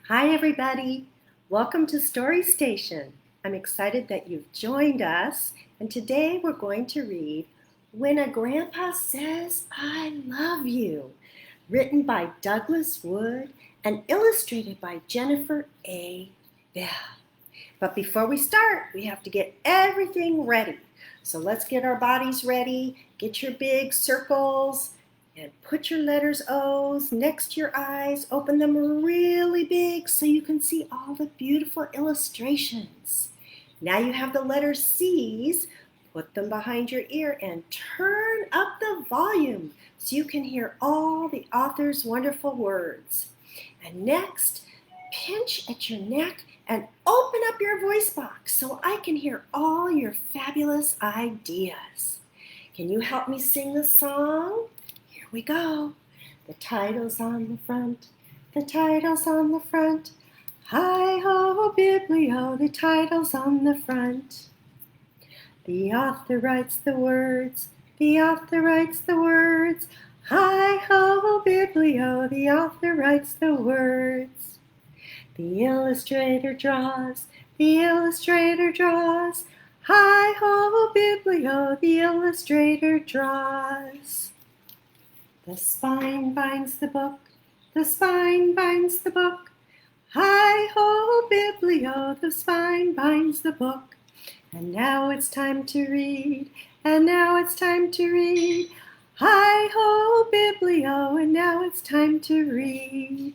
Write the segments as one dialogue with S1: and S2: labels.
S1: Hi, everybody. Welcome to Story Station. I'm excited that you've joined us, and today we're going to read When a Grandpa Says, I Love You, written by Douglas Wood and illustrated by Jennifer A. Bell. But before we start, we have to get everything ready. So let's get our bodies ready, get your big circles, and put your letters O's next to your eyes. Open them really big so you can see all the beautiful illustrations. Now you have the letters C's. Put them behind your ear and turn up the volume so you can hear all the author's wonderful words. And next, pinch at your neck and open up your voice box so I can hear all your fabulous ideas. Can you help me sing the song? Here we go. The title's on the front. The title's on the front. Hi-ho, Biblio, the title's on the front. The author writes the words. The author writes the words. Hi-ho, Biblio, the author writes the words. The illustrator draws. The illustrator draws. Hi-ho, Biblio, the illustrator draws. The spine binds the book. The spine binds the book. Hi-ho, Biblio, the spine binds the book. And now it's time to read. And now it's time to read. Hi-ho, Biblio, and now it's time to read.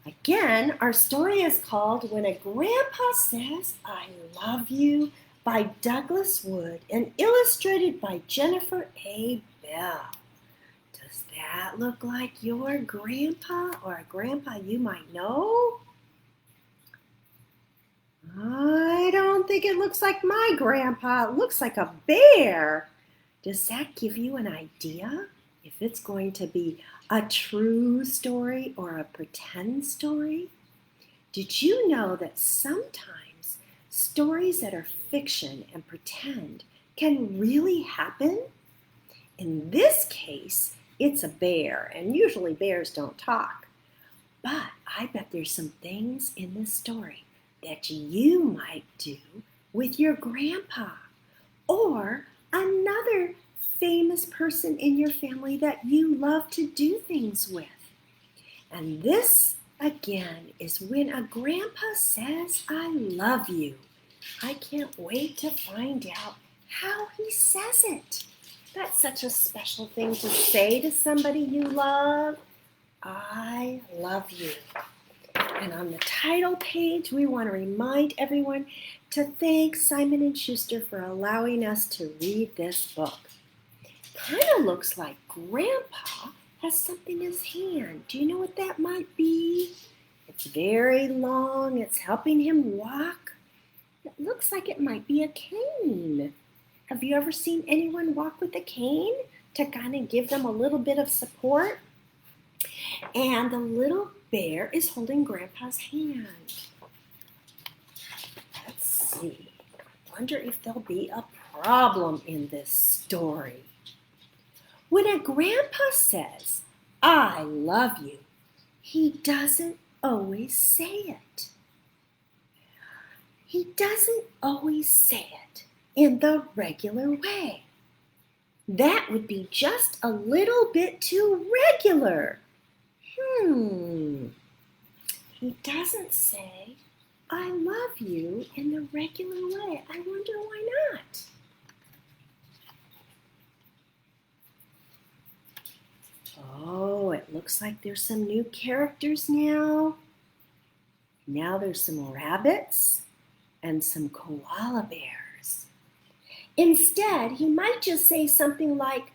S1: Again, our story is called When a Grandpa Says, I Love You by Douglas Wood and illustrated by Jennifer A. Bell. Does that look like your grandpa or a grandpa you might know? I don't think it looks like my grandpa. It looks like a bear. Does that give you an idea if it's going to be a true story or a pretend story? Did you know that sometimes stories that are fiction and pretend can really happen? In this case, it's a bear, and usually bears don't talk. But I bet there's some things in this story that you might do with your grandpa or another famous person in your family that you love to do things with. And this, again, is When a Grandpa Says, I Love You. I can't wait to find out how he says it. That's such a special thing to say to somebody you love. I love you. And on the title page, we want to remind everyone to thank Simon & Schuster for allowing us to read this book. Kind of looks like Grandpa has something in his hand. Do you know what that might be? It's very long. It's helping him walk. It looks like it might be a cane. Have you ever seen anyone walk with a cane to kind of give them a little bit of support? And the little bear is holding Grandpa's hand. Let's see. I wonder if there'll be a problem in this story. When a grandpa says, I love you, he doesn't always say it. He doesn't always say it in the regular way. That would be just a little bit too regular. He doesn't say, I love you in the regular way. I wonder why not. Oh, it looks like there's some new characters now. Now there's some rabbits and some koala bears. Instead, he might just say something like,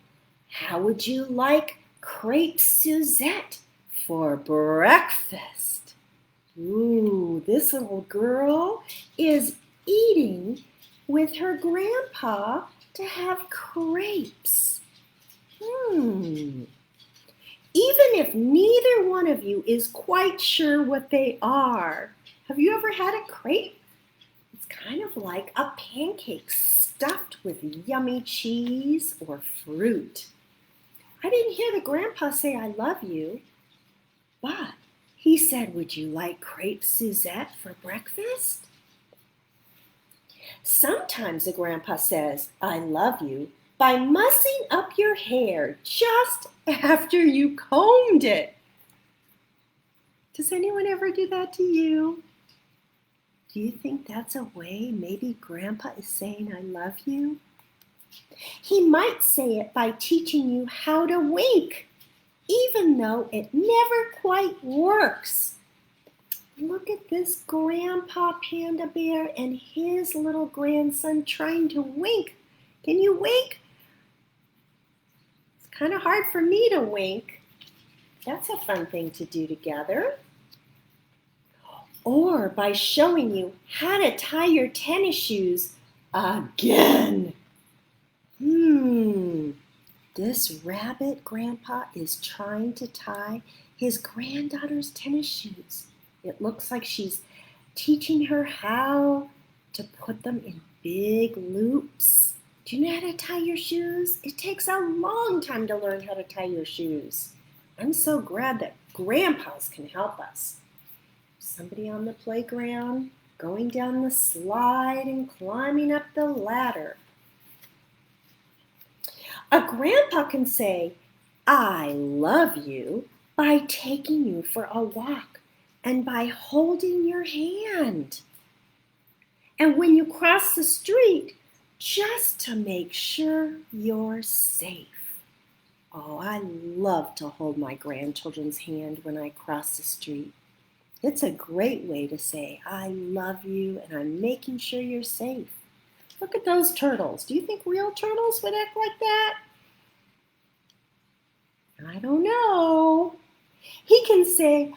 S1: how would you like crepe Suzette for breakfast? Ooh, this little girl is eating with her grandpa to have crepes. Even if neither one of you is quite sure what they are, have you ever had a crepe? It's kind of like a pancake stuffed with yummy cheese or fruit. I didn't hear the grandpa say I love you, but He said, "Would you like crepe Suzette for breakfast?" Sometimes a grandpa says, "I love you," by mussing up your hair just after you combed it. Does anyone ever do that to you? Do you think that's a way maybe Grandpa is saying I love you? He might say it by teaching you how to wink, even though it never quite works. Look at this Grandpa Panda Bear and his little grandson trying to wink. Can you wink? It's kind of hard for me to wink. That's a fun thing to do together. Or by showing you how to tie your tennis shoes again. This rabbit grandpa is trying to tie his granddaughter's tennis shoes. It looks like she's teaching her how to put them in big loops. Do you know how to tie your shoes? It takes a long time to learn how to tie your shoes. I'm so glad that grandpas can help us. Somebody on the playground, going down the slide and climbing up the ladder. A grandpa can say, "I love you," by taking you for a walk and by holding your hand. And when you cross the street, just to make sure you're safe. Oh, I love to hold my grandchildren's hand when I cross the street. It's a great way to say, "I love you and I'm making sure you're safe." Look at those turtles. Do you think real turtles would act like that? I don't know. He can say,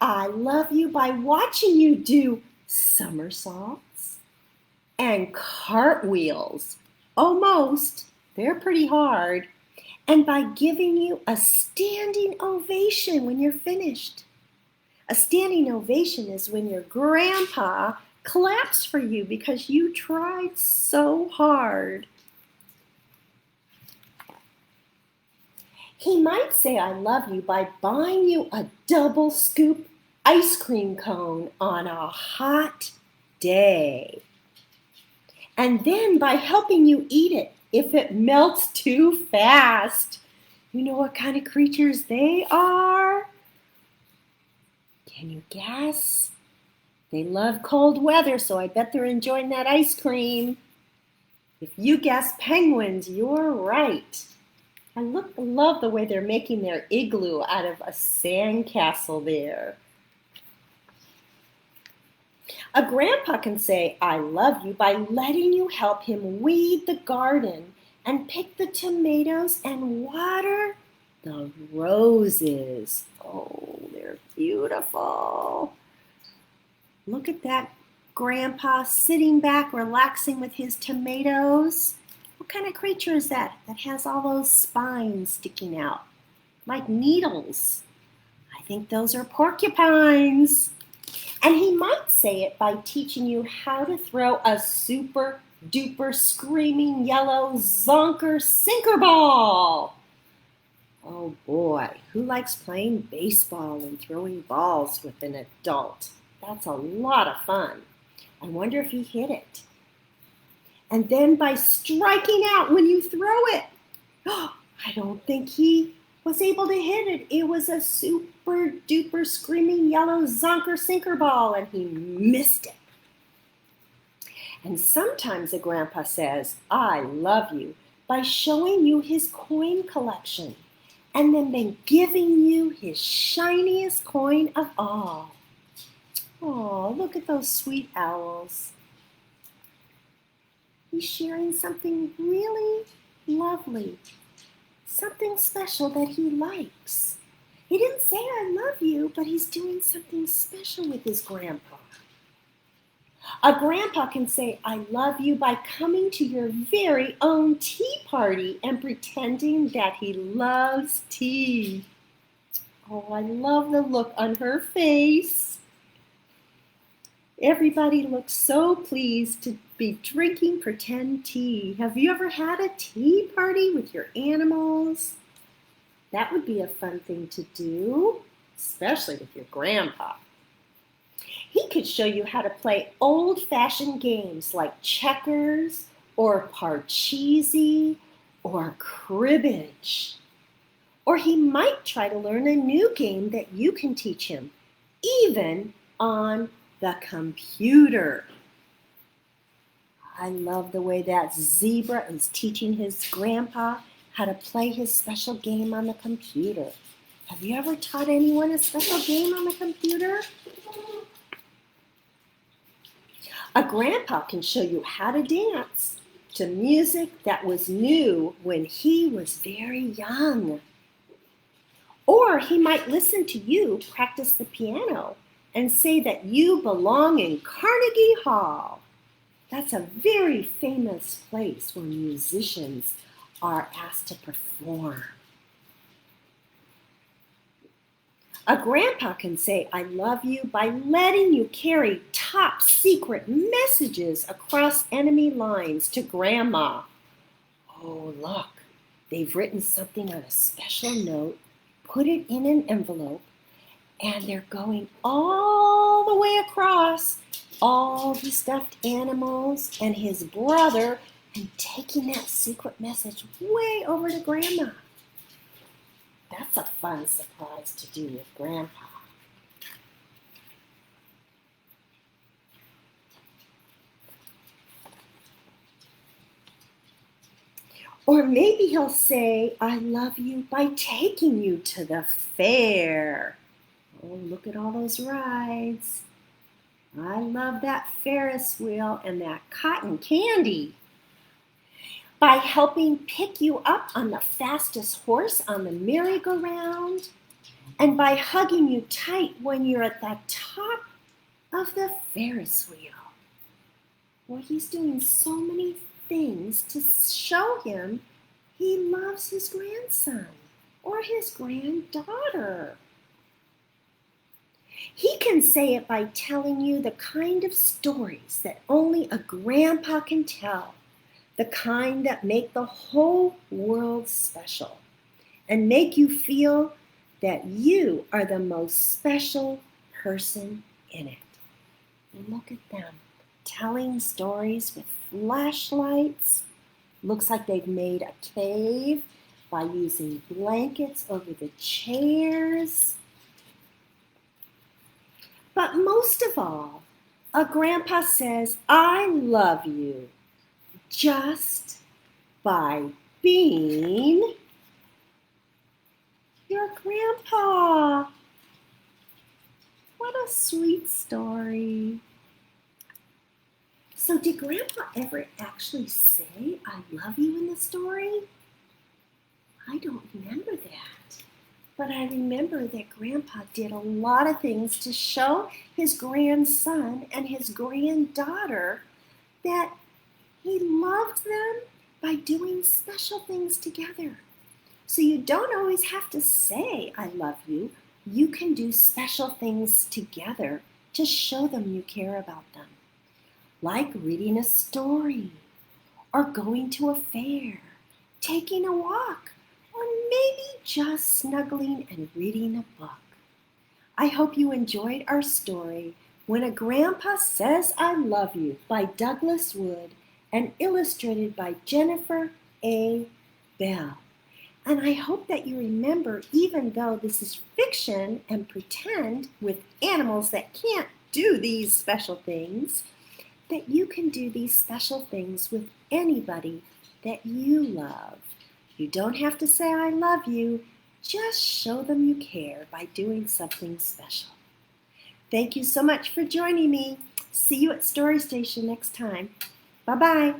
S1: "I love you," by watching you do somersaults and cartwheels. Almost. They're pretty hard. And by giving you a standing ovation when you're finished. A standing ovation is when your grandpa claps for you because you tried so hard. He might say "I love you" by buying you a double scoop ice cream cone on a hot day. And then by helping you eat it if it melts too fast. You know what kind of creatures they are? Can you guess? They love cold weather, so I bet they're enjoying that ice cream. If you guess penguins, you're right. I love the way they're making their igloo out of a sandcastle there. A grandpa can say "I love you" by letting you help him weed the garden and pick the tomatoes and water the roses. Oh, they're beautiful. Look at that grandpa sitting back, relaxing with his tomatoes. What kind of creature is that has all those spines sticking out like needles? I think those are porcupines. And he might say it by teaching you how to throw a super duper screaming yellow zonker sinker ball. Oh boy, who likes playing baseball and throwing balls with an adult? That's a lot of fun. I wonder if he hit it. And then by striking out when you throw it. I don't think he was able to hit it. It was a super duper screaming yellow zonker sinker ball and he missed it. And sometimes a grandpa says "I love you" by showing you his coin collection and then giving you his shiniest coin of all. Oh, look at those sweet owls. He's sharing something really lovely, something special that he likes. He didn't say "I love you," but he's doing something special with his grandpa. A grandpa can say "I love you" by coming to your very own tea party and pretending that he loves tea. Oh, I love the look on her face. Everybody looks so pleased to be drinking pretend tea. Have you ever had a tea party with your animals? That would be a fun thing to do. especially with your grandpa. He could show you how to play old-fashioned games like checkers or parcheesi or cribbage. Or he might try to learn a new game that you can teach him, even on the computer. I love the way that zebra is teaching his grandpa how to play his special game on the computer. Have you ever taught anyone a special game on the computer? A grandpa can show you how to dance to music that was new when he was very young. Or he might listen to you practice the piano and say that you belong in Carnegie Hall. That's a very famous place where musicians are asked to perform. A grandpa can say, I love you by letting you carry top secret messages across enemy lines to Grandma. Oh, look, they've written something on a special note, put it in an envelope, and they're going all the way across all the stuffed animals and his brother and taking that secret message way over to Grandma. That's a fun surprise to do with Grandpa. Or maybe he'll say, I love you by taking you to the fair. Oh, look at all those rides. I love that Ferris wheel and that cotton candy. By helping pick you up on the fastest horse on the merry-go-round, and by hugging you tight when you're at the top of the Ferris wheel. Well, he's doing so many things to show him he loves his grandson or his granddaughter. He can say it by telling you the kind of stories that only a grandpa can tell, the kind that make the whole world special and make you feel that you are the most special person in it. And look at them telling stories with flashlights. Looks like they've made a cave by using blankets over the chairs. But most of all, a grandpa says, I love you just by being your grandpa. What a sweet story. So did Grandpa ever actually say, I love you in the story? I don't remember that. But I remember that Grandpa did a lot of things to show his grandson and his granddaughter that he loved them by doing special things together. So you don't always have to say, I love you. You can do special things together to show them you care about them. Like reading a story, or going to a fair, taking a walk, or maybe just snuggling and reading a book. I hope you enjoyed our story, When a Grandpa Says I Love You by Douglas Wood and illustrated by Jennifer A. Bell. And I hope that you remember, even though this is fiction and pretend with animals that can't do these special things, that you can do these special things with anybody that you love. You don't have to say I love you, just show them you care by doing something special. Thank you so much for joining me. See you at Story Station next time. Bye-bye.